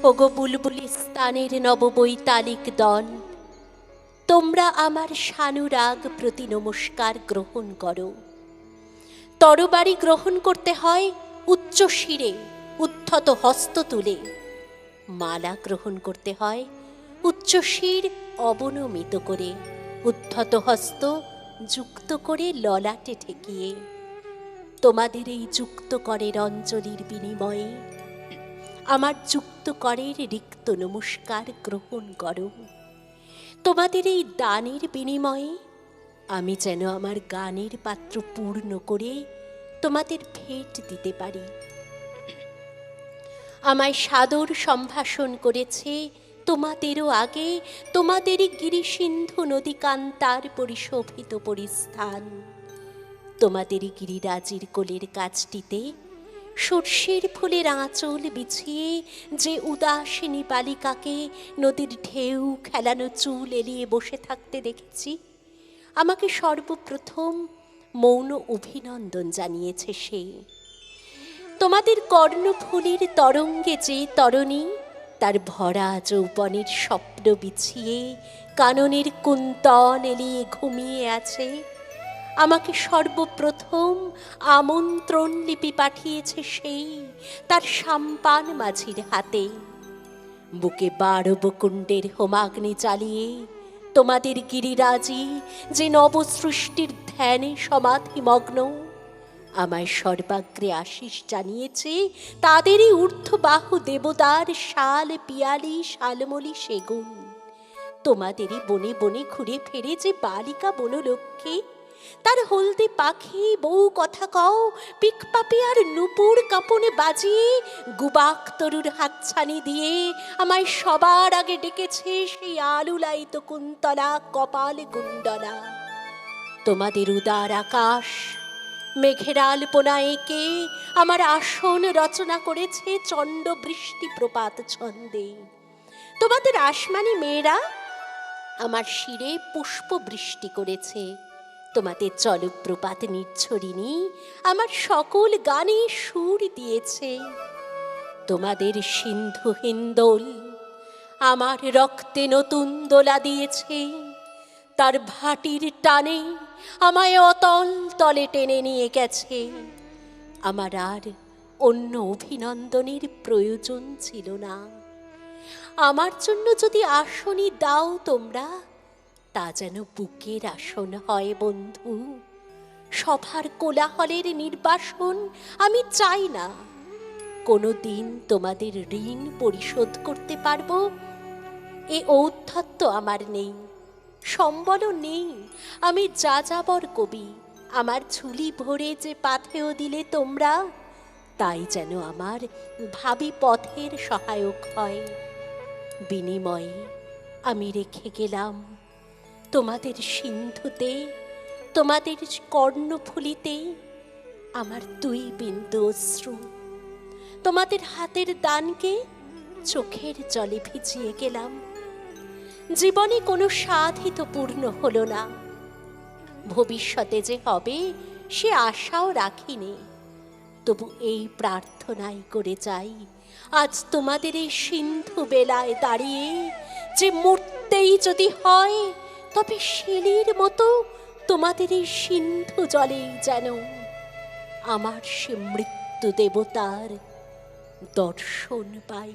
ওগো বুলবুলি স্তানের নববৈতালিক দল, তোমরা আমার সানুরাগ প্রতি নমস্কার গ্রহণ করো। তরবারি গ্রহণ করতে হয় উচ্চ শিরে উদ্ধত হস্ত তুলে, মালা গ্রহণ করতে হয় উচ্চ শির অবনমিত করে, উদ্ধত হস্ত যুক্ত করে ললাটে ঠেকিয়ে। তোমাদের এই যুক্ত করের অঞ্জলির বিনিময়ে আমার যুক্ত করের রিক্ত নমস্কার গ্রহণ করো। তোমাদের এই দানের বিনিময়ে আমি যেন আমার গানের পাত্র পূর্ণ করে তোমাদের ভেট দিতে পারি। আমায় সাদর সম্ভাষণ করেছে তোমাদেরও আগে তোমাদেরই গিরিসিন্ধু নদী কান্তার পরিশোভিত পরিস্থান। তোমাদেরই গিরিরাজির কোলের কাছটিতে সর্ষের ফুলের আঁচল বিছিয়ে যে উদাসিনী বালিকাকে নদীর ঢেউ খেলানো চুল এলিয়ে বসে থাকতে দেখেছি, আমাকে সর্বপ্রথম মৌন অভিনন্দন জানিয়েছে সে। তোমাদের কর্ণফুলের তরঙ্গে যে তরণী তার ভরা যৌবনের স্বপ্ন বিছিয়ে কাননের কুন্তল এলিয়ে ঘুমিয়ে আছে, আমাকে সর্বপ্রথম আমন্ত্রণ লিপি পাঠিয়েছে সেই তার সাম্পান মাঝির হাতে। বুকে 12 বকুণ্ডের হোমাগ্নি চালিয়ে তোমাদের গিরিরাজি যে নবসৃষ্টির ধ্যানে সমাধিমগ্ন, আমায় সর্বাগ্রে আশিস জানিয়েছে তাদেরই ঊর্ধ্ববাহু দেবতার শাল পিয়ালি শালমলি সেগুন। তোমাদেরই বনে বনে ঘুরে ফেরে যে বালিকা বনলক্ষ্মী, তার হলদে পাখি বউ কথা কও পিকপাপি আর নুপুর কাঁপনে বাজিয়ে গুবাক তরুর হাতছানি দিয়ে আমায় সবার আগে ডেকেছে সেই আলুলায়িত কুন্তলা কপাল কুণ্ডলা। তোমাদের উদার আকাশ মেঘের আলপনা এঁকে আমার আসন রচনা করেছে চণ্ড বৃষ্টি প্রপাত ছন্দে। তোমাদের আসমানি মেয়েরা আমার শিরে পুষ্প বৃষ্টি করেছে। তোমাদের জলপ্রপাত নির্ঝরিণী আমার সকল গানে সুর দিয়েছে। তোমাদের সিন্ধু হিন্দোল আমার রক্তে নতুন দোলা দিয়েছে, তার ভাটির টানে আমায় অতল তলে টেনে নিয়ে গেছে। আমার আর অন্য অভিনন্দনের প্রয়োজন ছিল না। আমার জন্য যদি আসনই দাও তোমরা, তা যেন বুকের আসন হয় বন্ধু। সভার কোলাহলের নির্বাসন আমি চাই না। কোনো দিন তোমাদের ঋণ পরিশোধ করতে পারবো এ ঔদ্ধত্য আমার নেই, সম্বলও নেই। আমি যাযাবর কবি, আমার ঝুলি ভরে যে পাথেয় দিলে তোমরা, তাই যেন আমার ভাবি পথের সহায়ক হয়। বিনিময়ে আমি রেখে গেলাম তোমাদের সিন্ধুতে, তোমাদের কর্ণফুলিতে আমার 2 বিন্দু অশ্রু। তোমাদের হাতের দানকে চোখের জলে ভিজিয়ে গেলাম। জীবনে কোনো সাধই তো পূর্ণ হলো না, ভবিষ্যতে যে হবে সে আশাও রাখিনি। তবু এই প্রার্থনাই করে যাই, আজ তোমাদের এই সিন্ধু বেলায় দাঁড়িয়ে, যে মরতেই যদি হয় তবে শিলির মতো তোমাদের এই সিন্ধু জলেই যেন আমার সে মৃত্যু দেবতার দর্শন পাই।